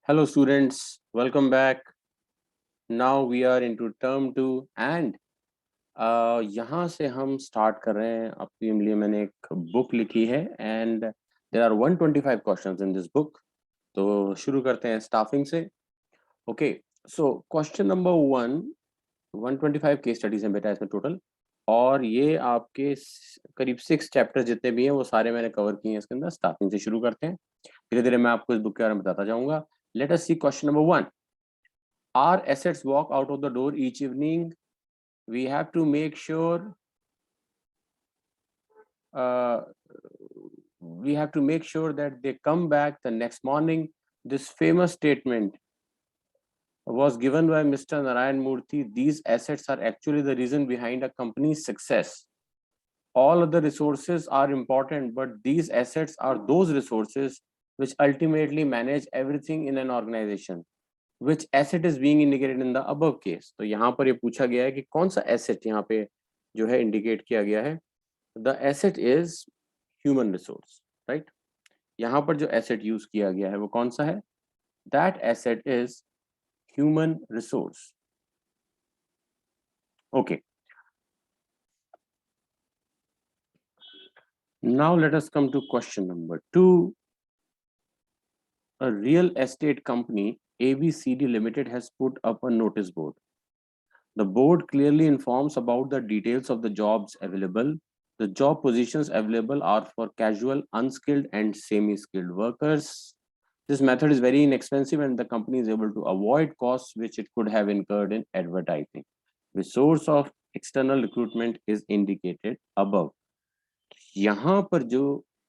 Hello students, welcome back. Now we are into term 2 and यहाँ से हम start कर रहे हैं. आपके लिए मैंने एक बुक लिखी है and there are 125 questions in this book. तो शुरू करते हैं स्टाफिंग से. Okay, so question number 1, 125 case studies हैं बेटा इसमें टोटल, और ये आपके करीब 6 चैप्टर जितने भी हैं वो सारे मैंने कवर किए हैं इसके अंदर. स्टाफिंग से शुरू करते हैं, धीरे धीरे मैं आपको इस बुक के बारे में बताता जाऊंगा. Let us see question number 1. Our assets walk out of the door each evening. We have to make sure that they come back the next morning. This famous statement was given by Mr. Narayan Murthy. These assets are actually the reason behind a company's success. All other resources are important, but these assets are those resources which ultimately manage everything in an organization. Which asset is being indicated in the above case? तो यहाँ पर ये पूछा गया है कि कौन सा asset यहाँ पे जो है indicate किया गया है. The asset is human resource, right? यहाँ पर जो asset use किया गया है वो कौन सा है? That asset is human resource. Okay. Now let us come to question number 2. A real estate company ABCD Limited has put up a notice board. The board clearly informs about the details of the jobs available. The job positions available are for casual, unskilled, and semi-skilled workers. This method is very inexpensive and the company is able to avoid costs which it could have incurred in advertising. The source of external recruitment is indicated above. यहाँ पर जो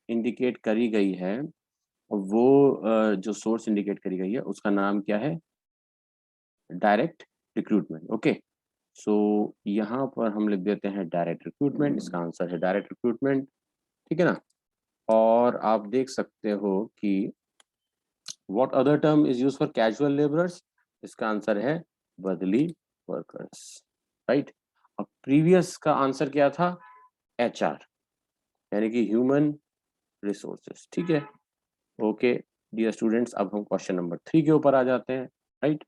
indicate करी गई है वो जो source indicate करी गई है उसका नाम क्या है? Direct recruitment. Okay. सो यहाँ पर हम लिख देते हैं डायरेक्ट रिक्रूटमेंट. इसका आंसर है डायरेक्ट रिक्रूटमेंट. ठीक है ना. और आप देख सकते हो कि what other term is use for casual labourers. इसका आंसर है बदली वर्कर्स, राइट. और प्रीवियस का आंसर क्या था? HR, यानी कि ह्यूमन रिसोर्सेस. ठीक है. ओके डियर स्टूडेंट्स, अब हम क्वेश्चन नंबर 3 के ऊपर आ जाते हैं, राइट.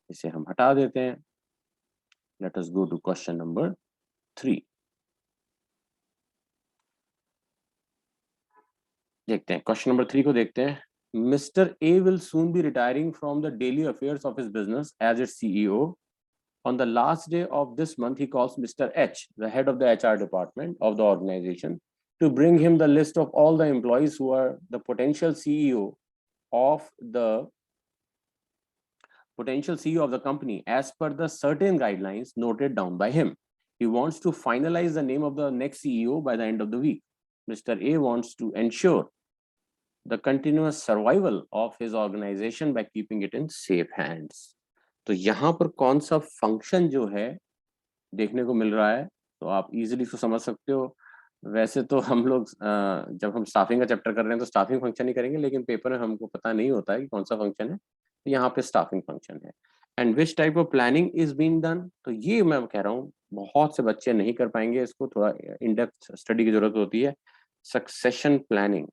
इसे हम हटा देते हैं. Let us go to question number 3. देखते हैं क्वेश्चन नंबर 3 को देखते हैं. Mr. A will soon be retiring from the daily affairs of his business as its CEO. On the last day of this month, he calls Mr. H, the head of the HR department of the organization, to bring him the list of all the employees who are the potential CEO of the company as per the certain guidelines noted down by him. He wants to finalize the name of the next CEO by the end of the week. Mr. A wants to ensure the continuous survival of his organization by keeping it in safe hands. तो यहाँ पर कौन सा function जो है देखने को मिल रहा है, तो आप इजीली इसको समझ सकते हो. वैसे तो हम लोग जब हम स्टाफिंग का चैप्टर कर रहे हैं तो स्टाफिंग फंक्शन ही करेंगे, लेकिन पेपर में हमको पता नहीं होता है कि कौन सा फंक्शन है. तो यहाँ पे स्टाफिंग फंक्शन है. And which type of planning is being done. तो ये मैं कह रहा हूँ बहुत से बच्चे नहीं कर पाएंगे इसको, थोड़ा इन डेप्थ स्टडी की जरूरत होती है. Succession planning.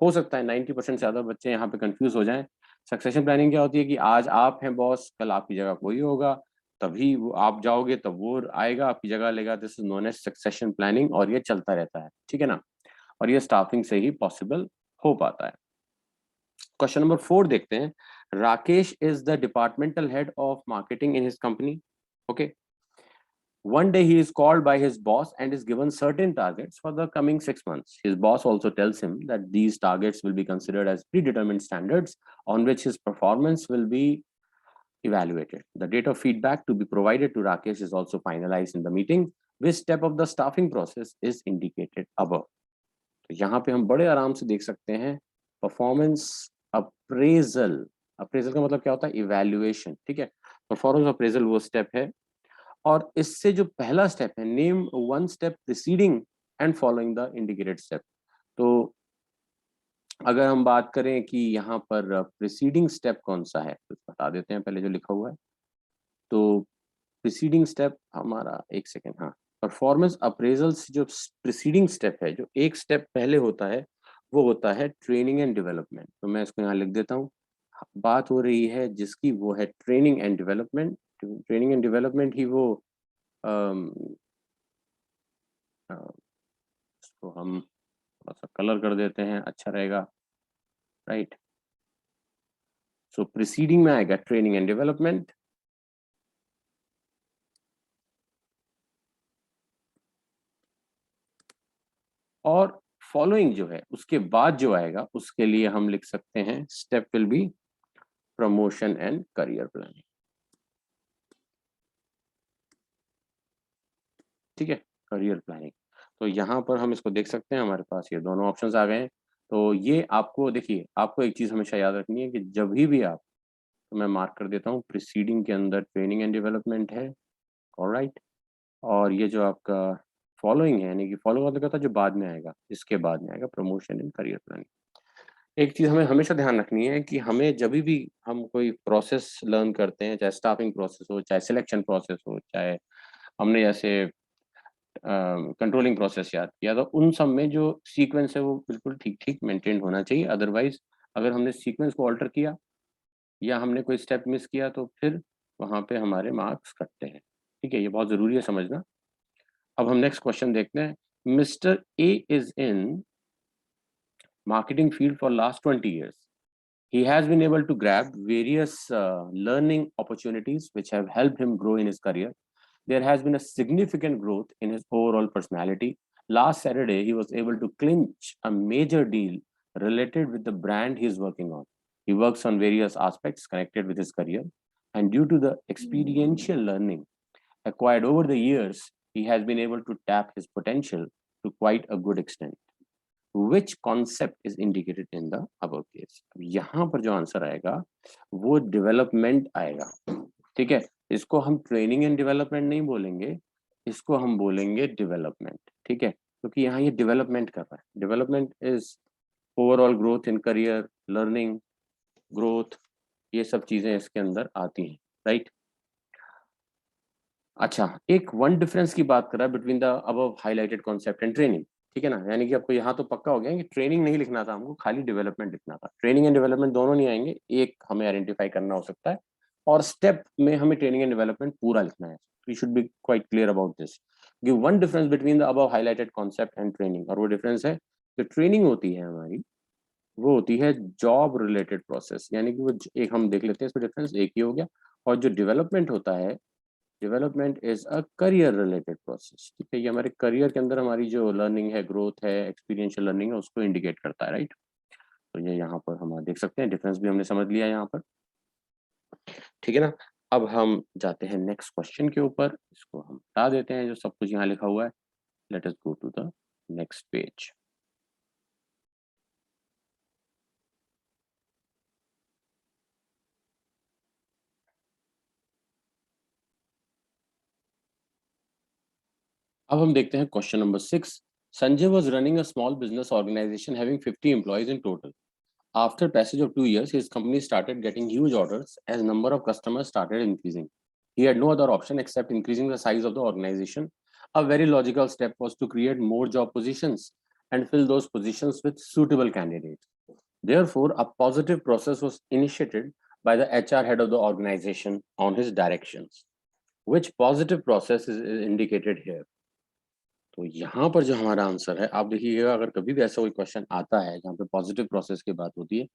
हो सकता है 90% से ज्यादा बच्चे यहाँ पे कंफ्यूज हो जाएं. सक्सेशन प्लानिंग क्या होती है कि आज आप हैं बॉस, कल आपकी जगह कोई होगा, तभी वो आप जाओगे तब वो आएगा आपकी जगह लेगा. This is known as succession planning और ये चलता रहता है. ठीक है ना. और ये स्टाफिंग से ही पॉसिबल हो पाता है. क्वेश्चन नंबर 4 देखते हैं. Rakesh is the departmental head of marketing in his company. Okay. One day he is called by his boss and is given certain targets for the coming 6 months. His boss also tells him that these targets will be considered as predetermined standards on which his performance will be evaluated. The date of feedback to be provided to Rakesh is also finalized in the meeting. Which step of the staffing process is indicated above? तो यहाँ पे हम बड़े आराम से देख सकते हैं परफॉर्मेंस अप्रेजल. अप्रेजल का मतलब क्या होता है? इवैल्यूएशन. ठीक है. परफॉर्मेंस अप्रेजल वो स्टेप है, और इससे जो पहला स्टेप है, name one step preceding and following the indicated step. तो अगर हम बात करें कि यहाँ पर प्रीसीडिंग स्टेप कौन सा है तो बता देते हैं पहले जो लिखा हुआ है. तो प्रीसीडिंग स्टेप हमारा, एक सेकेंड, हाँ, परफॉर्मेंस अप्रेजल से जो प्रीसीडिंग स्टेप है, जो एक स्टेप पहले होता है, वो होता है ट्रेनिंग एंड डेवलपमेंट. तो मैं इसको यहाँ लिख देता हूँ. बात हो रही है जिसकी, वो है training and development. Training and development ही वो अम, अ, इसको हम थोड़ा सा कलर कर देते हैं, अच्छा रहेगा, राइट। सो प्रीसीडिंग में आएगा ट्रेनिंग एंड डेवलपमेंट, और फॉलोइंग जो है उसके बाद जो आएगा उसके लिए हम लिख सकते हैं step will be promotion and career planning. ठीक है, करियर प्लानिंग। तो यहाँ पर हम इसको देख सकते हैं, हमारे पास ये दोनों ऑप्शंस आ गए हैं। तो ये आपको देखिए, आपको एक चीज हमेशा याद रखनी है कि जब भी आप, तो मैं मार्क कर देता हूँ, प्रीसीडिंग के अंदर ट्रेनिंग एंड डेवलपमेंट है, ऑलराइट। और ये जो आपका फॉलोइंग है, यानी कि फॉलो मतलब क्या था, जो बाद में आएगा, इसके बाद में आएगा प्रमोशन एंड करियर प्लानिंग। एक चीज हमें हमेशा ध्यान रखनी है कि हमें जब भी हम कोई प्रोसेस लर्न करते हैं, चाहे स्टाफिंग प्रोसेस हो, चाहे सिलेक्शन प्रोसेस हो, चाहे हमने जैसे कंट्रोलिंग प्रोसेस याद किया, तो उन सब में जो सीक्वेंस है वो बिल्कुल ठीक ठीक मेंटेन होना चाहिए। अदरवाइज अगर हमने सीक्वेंस को ऑल्टर किया या हमने कोई स्टेप मिस किया तो फिर वहाँ पे हमारे मार्क्स कटते हैं। ठीक है, ये बहुत ज़रूरी है समझना। अब हम नेक्स्ट क्वेश्चन देखते हैं। Mister A is in marketing field for last 20 years. He has been able to grab various learning opportunities which have helped him grow in his career. There has been a significant growth in his overall personality. Last Saturday, he was able to clinch a major deal related with the brand he is working on. He works on various aspects connected with his career, and due to the experiential learning acquired over the years, he has been able to tap his potential to quite a good extent. Which concept is indicated in the above case? अब यहाँ पर जो answer आएगा वो development आएगा। ठीक है, इसको हम ट्रेनिंग एंड डेवलपमेंट नहीं बोलेंगे, इसको हम बोलेंगे डेवलपमेंट। ठीक है, क्योंकि यहाँ ये डेवलपमेंट कर रहा है। Development is overall growth in career, learning, growth, ये सब चीजें इसके अंदर आती हैं, राइट। अच्छा, एक वन डिफरेंस की बात कर रहा है between the above highlighted concept and training. ठीक है ना, यानी कि आपको यहाँ तो पक्का हो गया कि ट्रेनिंग नहीं लिखना था हमको, खाली डेवलपमेंट लिखना था। ट्रेनिंग एंड डेवलपमेंट दोनों नहीं आएंगे, एक हमें आइडेंटिफाई करना हो सकता है, और स्टेप में हमें ट्रेनिंग एंड डेवलपमेंट पूरा लिखना है। We should be quite clear about this. Give one difference between the above highlighted concept and training, और वो डिफरेंस है जो ट्रेनिंग होती है हमारी, वो होती है जॉब रिलेटेड प्रोसेस, यानी कि वो एक हम देख लेते हैं, इसमें डिफरेंस एक ही हो गया। और जो डेवलपमेंट होता है, development is a career related process. ठीक है, ये हमारे करियर के अंदर हमारी जो लर्निंग है, ग्रोथ है, एक्सपीरियंशियल लर्निंग है, उसको इंडिकेट करता है, राइट। तो ये यहाँ पर हम देख सकते हैं, डिफरेंस भी हमने समझ लिया यहाँ पर। ठीक है ना। अब हम जाते हैं नेक्स्ट क्वेश्चन के ऊपर, इसको हम हटा देते हैं जो सब कुछ यहाँ लिखा हुआ है। Let us go to the next page. अब हम देखते हैं question number 6। Sanjay was running a small business organization having 50 employees in total. After passage of 2 years, his company started getting huge orders as number of customers started increasing. He had no other option except increasing the size of the organization. A very logical step was to create more job positions and fill those positions with suitable candidates. Therefore, a positive process was initiated by the HR head of the organization on his directions. Which positive process is indicated here? तो यहाँ पर जो हमारा answer है, आप देखिएगा, अगर कभी भी ऐसा कोई क्वेश्चन आता है जहाँ पे पॉजिटिव प्रोसेस की बात होती है,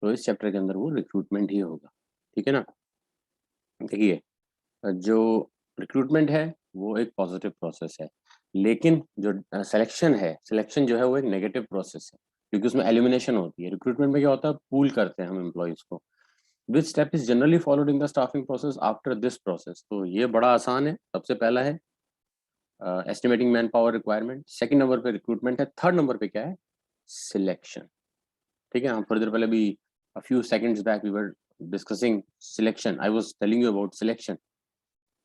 तो इस चैप्टर के अंदर वो रिक्रूटमेंट ही होगा। ठीक है ना। देखिए, जो रिक्रूटमेंट है वो एक पॉजिटिव प्रोसेस है, लेकिन जो सिलेक्शन है, सिलेक्शन जो है वो एक नेगेटिव प्रोसेस है, क्योंकि उसमें एलिमिनेशन होती है। रिक्रूटमेंट में क्या होता है, पूल करते हैं हम एम्प्लॉयज को। Which step is generally followed in the staffing process after this process? तो ये बड़ा आसान है। सबसे पहला है estimating man power requirement, second number पे रिक्रूटमेंट है, थर्ड नंबर पे क्या है, सिलेक्शन। ठीक है, हम थोड़ी देर पहले भी, a few seconds back we were discussing selection, I was telling you about selection,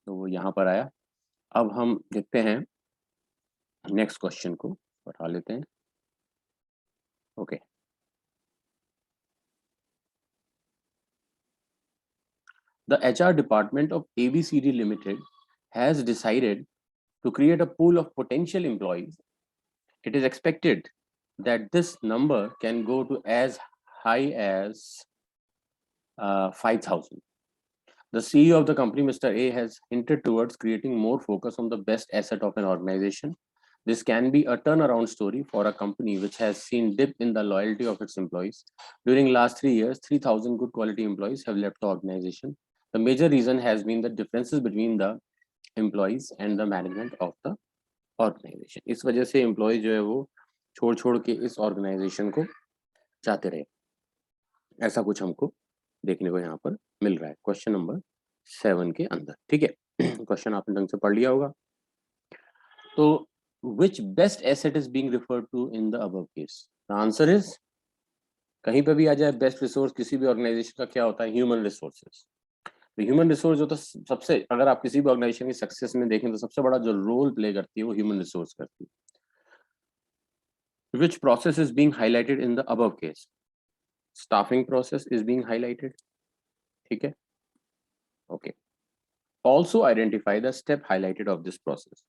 तो वो यहाँ पर आया। अब हम देखते हैं नेक्स्ट क्वेश्चन को, उठा लेते हैं। Okay, the HR department of ABCD Limited has decided to create a pool of potential employees. It is expected that this number can go to as high as 5,000. The CEO of the company, Mr. A, has hinted towards creating more focus on the best asset of an organization. This can be a turnaround story for a company which has seen dip in the loyalty of its employees. During last 3 years, 3,000 good quality employees have left the organization. The major reason has been the differences between the employees and the management of the organization. इस वजह से employee जो है वो छोड़ के इस organization को जाते रहे. ऐसा कुछ हमको देखने को यहाँ पर मिल रहा है क्वेश्चन नंबर 7 के अंदर. ठीक है, क्वेश्चन आपने ढंग से पढ़ लिया होगा. तो which best asset is being referred to in the above case? The answer is, कहीं पे भी आ जाए बेस्ट रिसोर्स किसी भी ऑर्गेनाइजेशन का क्या होता है? Human resources. तो ह्यूमन रिसोर्स जो तो सबसे, अगर आप किसी भी ऑर्गेनाइजेशन की सक्सेस में देखें तो सबसे बड़ा जो रोल प्ले करती है वो ह्यूमन रिसोर्स करती है. Which process is being highlighted in the above case? Staffing process is being highlighted. ठीक है, okay. Also identify the step highlighted of this process.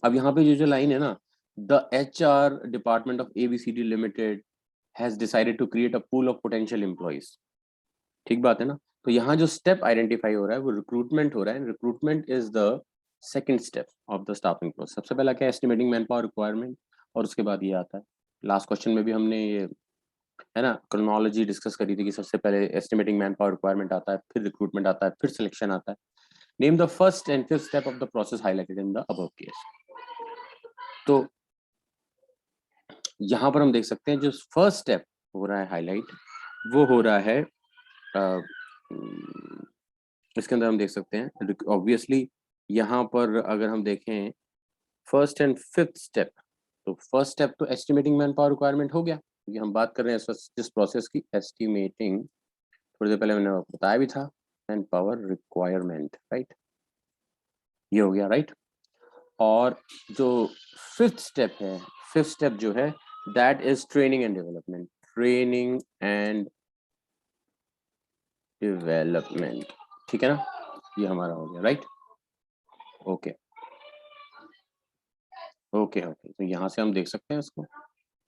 अब यहाँ पे जो लाइन है ना, the HR department of ABCD Limited has decided to create a pool of potential employees. ठीक बात है ना. तो यहाँ जो स्टेप आइडेंटिफाई हो रहा है वो रिक्रूटमेंट हो रहा है. Recruitment is the second step of the staffing process. सबसे पहला क्या है? एस्टिमेटिंग मैन पावर रिक्वायरमेंट, और उसके बाद ये आता है. लास्ट क्वेश्चन में भी हमने ये है ना क्रोनोलॉजी डिस्कस करी थी कि सबसे पहले एस्टिमेटिंग मैन पावर रिक्वायरमेंट आता है, फिर रिक्रूटमेंट आता है, फिर सिलेक्शन आता है. Name the first and fifth step of the process highlighted in the above case. तो यहाँ पर हम देख सकते हैं जो फर्स्ट स्टेप हो रहा है हाईलाइट, वो हो रहा है इसके अंदर हम देख सकते हैं ऑब्वियसली यहाँ पर अगर हम देखें फर्स्ट एंड फिफ्थ स्टेप, तो फर्स्ट स्टेप तो एस्टिमेटिंग मैन पावर रिक्वायरमेंट हो गया, क्योंकि हम बात कर रहे हैं जिस प्रोसेस की, एस्टिमेटिंग, थोड़ी देर पहले मैंने बताया भी था, मैन पावर रिक्वायरमेंट, राइट, ये हो गया, राइट. और जो फिफ्थ स्टेप है, फिफ्थ स्टेप जो है that is training and development. Training and development, ठीक है ना, ये हमारा हो गया, राइट. ओके ओके ओके, तो यहाँ से हम देख सकते हैं इसको.